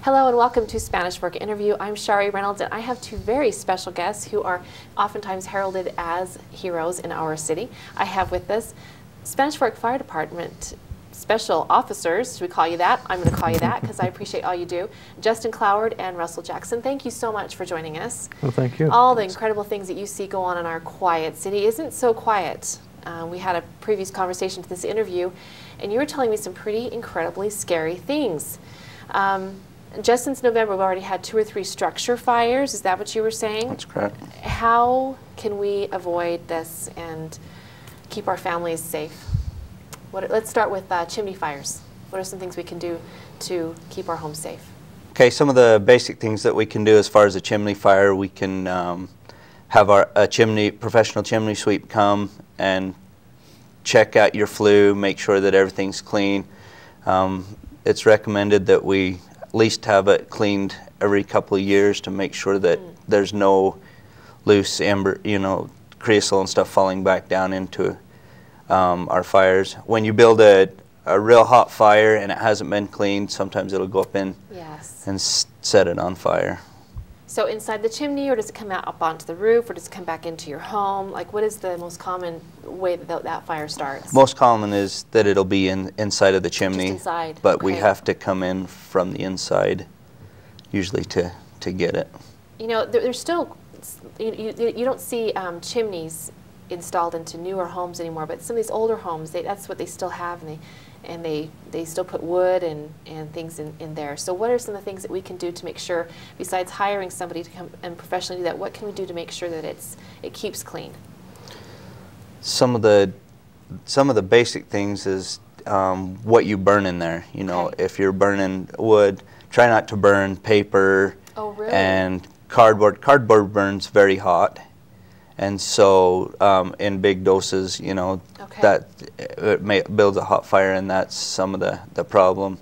Hello and welcome to Spanish Fork Interview. I'm Shari Reynolds and I have two very special guests who are oftentimes heralded as heroes in our city. I have with us Spanish Fork Fire Department special officers. Should we call you that? I'm going to call you that because I appreciate all you do. Justin Cloward and Russell Jackson, thank you so much for joining us. Well, thank you. All the incredible things that you see go on in our quiet city isn't so quiet. We had a previous conversation to this interview and you were telling me some pretty incredibly scary things. Just since November, we've already had 2 or 3 structure fires. Is that what you were saying? That's correct. How can we avoid this and keep our families safe? Let's start with chimney fires. What are some things we can do to keep our homes safe? Okay, some of the basic things that we can do as far as a chimney fire, we can have a professional chimney sweep come and check out your flue, make sure that everything's clean. It's recommended that we at least have it cleaned every couple of years to make sure that there's no loose ember, creosote and stuff falling back down into our fires. When you build a real hot fire and it hasn't been cleaned, sometimes it'll go up in and set it on fire. So inside the chimney, or does it come out up onto the roof, or does it come back into your home? Like, what is the most common way that fire starts? Most common is that it'll be inside of the chimney. Just inside. But we have to come in from the inside, usually to get it. You know, there's still, you don't see chimneys installed into newer homes anymore, but some of these older homes, that's what they still have, and they still put wood and things in there. So what are some of the things that we can do to make sure, besides hiring somebody to come and professionally do that, what can we do to make sure that it keeps clean? Some of the basic things is what you burn in there. You know, if you're burning wood, try not to burn paper and cardboard. Cardboard burns very hot. And so in big doses, that builds a hot fire, and that's some of the problem.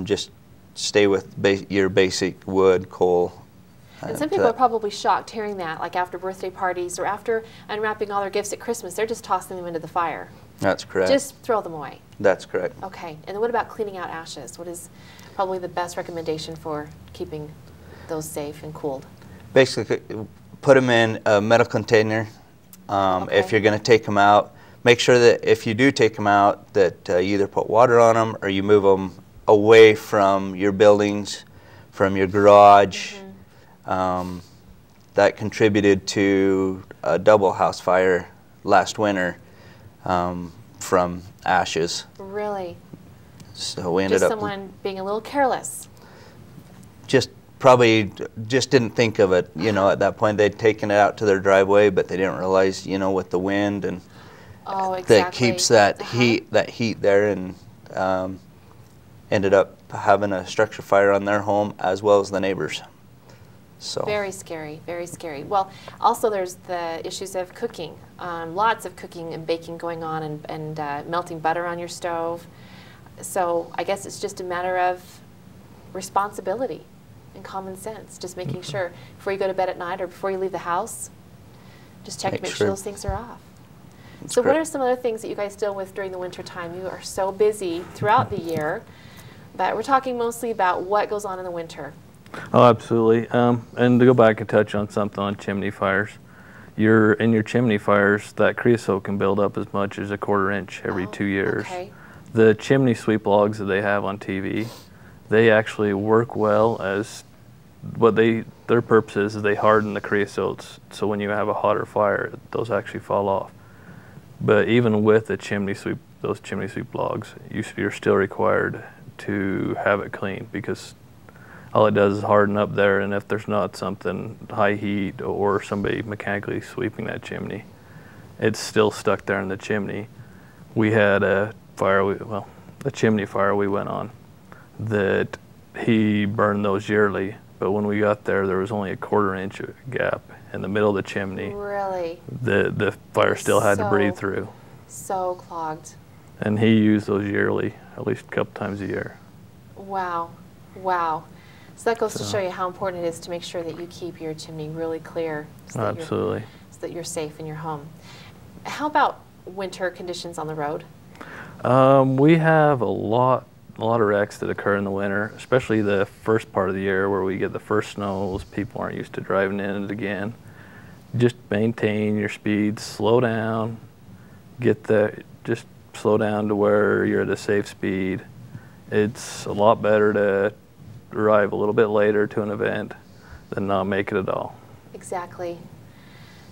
Just stay with your basic wood, coal. And some people are probably shocked hearing that, like after birthday parties or after unwrapping all their gifts at Christmas, they're just tossing them into the fire. That's correct. Just throw them away. That's correct. Okay. And then what about cleaning out ashes? What is probably the best recommendation for keeping those safe and cooled? Basically, put them in a metal container. If you're going to take them out, make sure that if you do take them out, that you either put water on them or you move them away from your buildings, from your garage. That contributed to a double house fire last winter from ashes. Really? So we ended up someone being a little careless. Probably just didn't think of it, at that point. They'd taken it out to their driveway, but they didn't realize, with the wind and that keeps that heat there, and ended up having a structure fire on their home as well as the neighbors. So very scary, very scary. Well, also there's the issues of cooking. Lots of cooking and baking going on, and melting butter on your stove. So I guess it's just a matter of responsibility and common sense, just making sure before you go to bed at night or before you leave the house, just check to make sure those things are off. So what are some other things that you guys deal with during the winter time? You are so busy throughout the year, but we're talking mostly about what goes on in the winter. Oh, absolutely. And to go back and touch on something on chimney fires, in your chimney fires, that creosote can build up as much as a 1/4 inch every 2 years. The chimney sweep logs that they have on TV, they actually work well as their purpose is they harden the creosotes, so when you have a hotter fire, those actually fall off. But even with the chimney sweep, those chimney sweep logs, you're still required to have it clean, because all it does is harden up there, and if there's not something high heat or somebody mechanically sweeping that chimney, it's still stuck there in the chimney. We had a chimney fire we went on that he burned those yearly, but when we got there was only a 1/4 inch gap in the middle of the chimney. Really? The fire still had to breathe through. So clogged. And he used those yearly, at least a couple times a year. Wow. Wow. So that goes to show you how important it is to make sure that you keep your chimney really clear. So that you're safe in your home. How about winter conditions on the road? We have a lot a lot of wrecks that occur in the winter, especially the first part of the year where we get the first snows. People aren't used to driving in it again. Just maintain your speed, slow down, just slow down to where you're at a safe speed. It's a lot better to arrive a little bit later to an event than not make it at all. Exactly.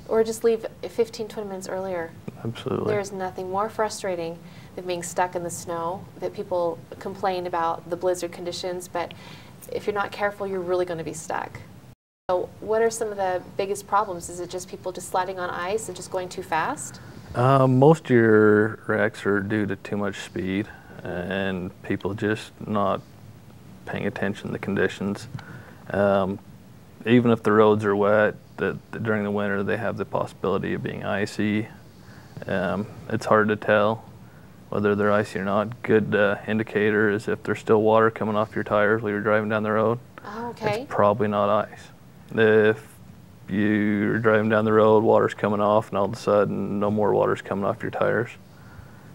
Or just leave 15, 20 minutes earlier. Absolutely. There's nothing more frustrating than being stuck in the snow, that people complain about the blizzard conditions, but if you're not careful, you're really going to be stuck. So what are some of the biggest problems? Is it just people just sliding on ice and just going too fast? Most of your wrecks are due to too much speed and people just not paying attention to the conditions. Even if the roads are wet, during the winter they have the possibility of being icy. It's hard to tell whether they're icy or not. Good indicator is if there's still water coming off your tires while you're driving down the road. Oh, okay. It's probably not ice. If you're driving down the road, water's coming off, and all of a sudden no more water's coming off your tires,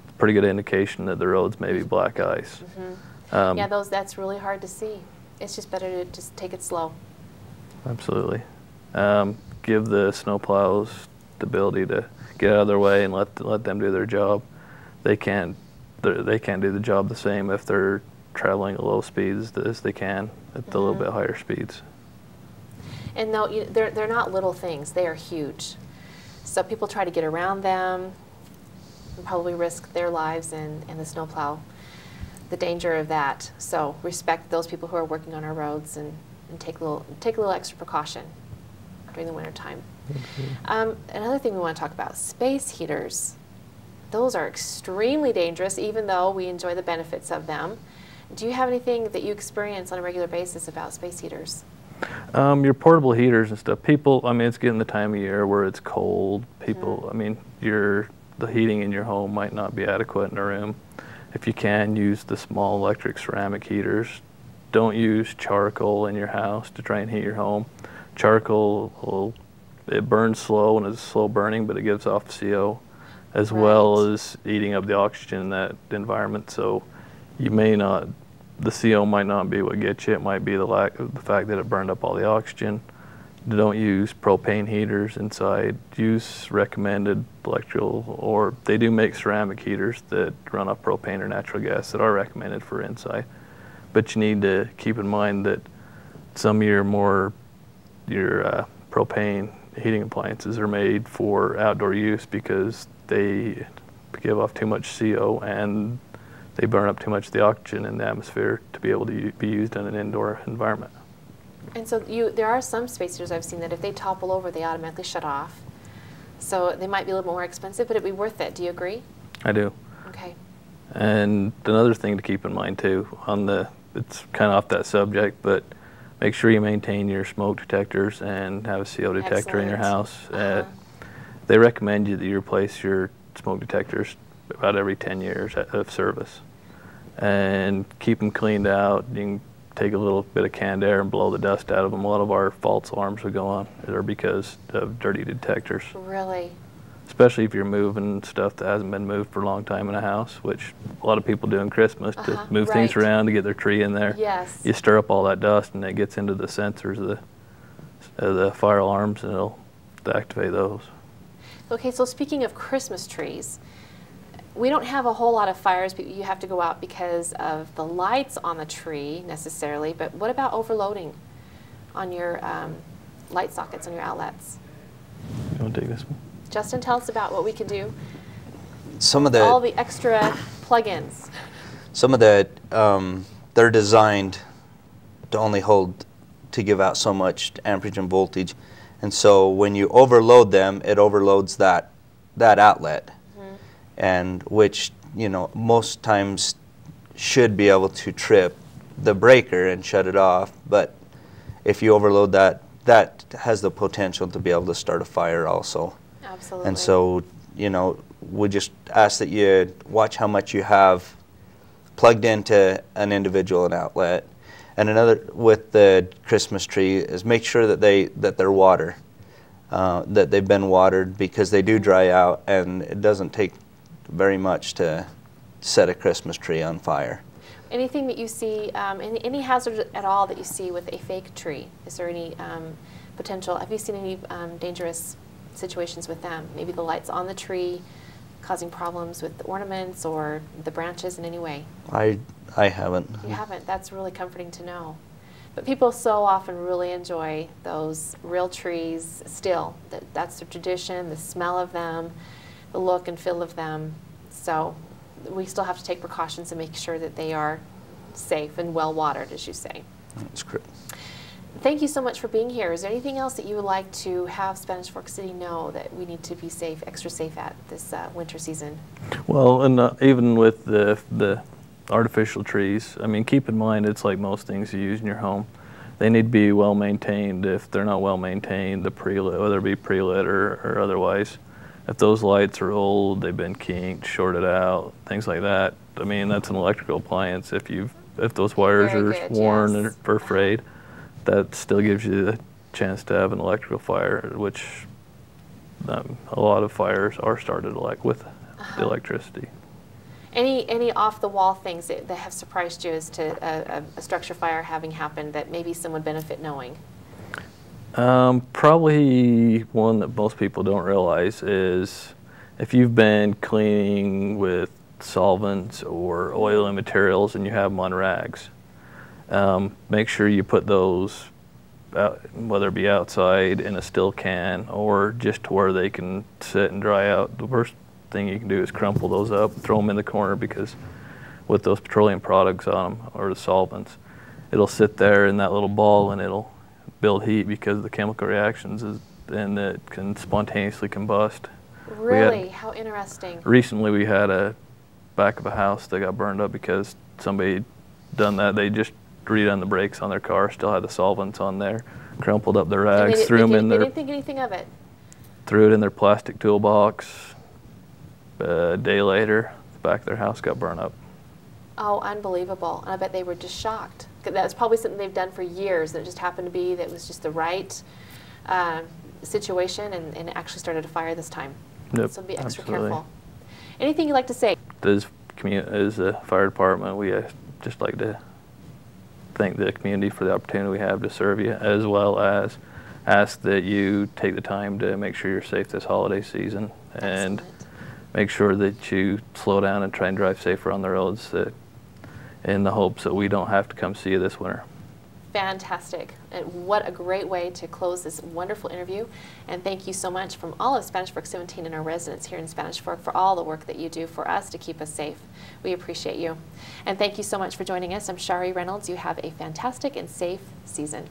it's a pretty good indication that the road's maybe black ice. Mm-hmm. Yeah, that's really hard to see. It's just better to just take it slow. Absolutely. Give the snowplows the ability to get out of their way and let them do their job. They can't do the job the same if they're traveling at low speeds as they can at the little bit higher speeds. And no, they're not little things. They are huge. So people try to get around them and probably risk their lives and the snowplow, the danger of that. So respect those people who are working on our roads and take a little extra precaution during the winter time. Another thing we want to talk about, space heaters. Those are extremely dangerous, even though we enjoy the benefits of them. Do you have anything that you experience on a regular basis about space heaters? Your portable heaters and stuff. People, I mean, it's getting the time of year where it's cold. People, I mean, the heating in your home might not be adequate in a room. If you can, use the small electric ceramic heaters. Don't use charcoal in your house to try and heat your home. Charcoal, it burns slow and is slow burning, but it gives off CO as well as eating up the oxygen in that environment. So you may not, the CO might not be what gets you. It might be the fact that it burned up all the oxygen. Don't use propane heaters inside. Use recommended electrical, or they do make ceramic heaters that run off propane or natural gas that are recommended for inside. But you need to keep in mind that some of your propane heating appliances are made for outdoor use because they give off too much CO and they burn up too much of the oxygen in the atmosphere to be able to be used in an indoor environment. And so there are some space heaters I've seen that if they topple over, they automatically shut off. So they might be a little more expensive, but it'd be worth it. Do you agree? I do. Okay. And another thing to keep in mind too, it's kind of off that subject, but make sure you maintain your smoke detectors and have a CO detector in your house. They recommend you that you replace your smoke detectors about every 10 years of service. And keep them cleaned out. You can take a little bit of canned air and blow the dust out of them. A lot of our false alarms will go on are because of dirty detectors. Really? Especially if you're moving stuff that hasn't been moved for a long time in a house, which a lot of people do in Christmas to move things around to get their tree in there. Yes. You stir up all that dust and it gets into the sensors of the fire alarms and it'll deactivate those. Okay, so speaking of Christmas trees, we don't have a whole lot of fires, but you have to go out because of the lights on the tree necessarily, but what about overloading on your light sockets, on your outlets? You want to take this one? Justin, tell us about what we can do. All the extra plug-ins. Some of they're designed to give out so much amperage and voltage, and so when you overload them, it overloads that outlet, and which most times should be able to trip the breaker and shut it off. But if you overload that has the potential to be able to start a fire also. Absolutely. And so, we just ask that you watch how much you have plugged into an individual outlet. And another with the Christmas tree is make sure that they're water, that they've been watered, because they do dry out, and it doesn't take very much to set a Christmas tree on fire. Anything that you see, any hazard at all that you see with a fake tree? Is there any potential, have you seen any dangerous situations with them? Maybe the lights on the tree causing problems with the ornaments or the branches in any way? I haven't. You haven't? That's really comforting to know. But people so often really enjoy those real trees still. That's the tradition, the smell of them, the look and feel of them. So we still have to take precautions and make sure that they are safe and well watered, as you say. That's correct. Thank you so much for being here. Is there anything else that you would like to have Spanish Fork City know that we need to be safe, extra safe at this winter season? Well, and even with the artificial trees, I mean, keep in mind it's like most things you use in your home. They need to be well maintained. If they're not well maintained, the pre-lit, whether it be pre-lit or otherwise, if those lights are old, they've been kinked, shorted out, things like that. I mean, that's an electrical appliance. If those wires are worn or frayed, that still gives you the chance to have an electrical fire, which a lot of fires are started with the electricity. Any off-the-wall things that have surprised you as to a structure fire having happened that maybe some would benefit knowing? Probably one that most people don't realize is if you've been cleaning with solvents or oily materials and you have them on rags, make sure you put those out, whether it be outside in a still can or just to where they can sit and dry out. The worst thing you can do is crumple those up, throw them in the corner, because with those petroleum products on them or the solvents, it'll sit there in that little ball and it'll build heat because of the chemical reactions, and it can spontaneously combust. Really? How interesting. Recently we had a back of a house that got burned up because somebody done that. They just redone the brakes on their car, still had the solvents on there, crumpled up their rags, threw them in there. They didn't think anything of it. Threw it in their plastic toolbox. A day later, the back of their house got burned up. Oh, unbelievable. And I bet they were just shocked. That was probably something they've done for years, that it just happened to be that it was just the right situation, and it actually started a fire this time. Yep, So be extra careful. Anything you'd like to say? As a fire department, we just like to thank the community for the opportunity we have to serve you, as well as ask that you take the time to make sure you're safe this holiday season. And Excellent. make sure that you slow down and try and drive safer on the roads, in the hopes that we don't have to come see you this winter. Fantastic. And what a great way to close this wonderful interview. And thank you so much from all of Spanish Fork 17 and our residents here in Spanish Fork for all the work that you do for us to keep us safe. We appreciate you. And thank you so much for joining us. I'm Shari Reynolds. You have a fantastic and safe season.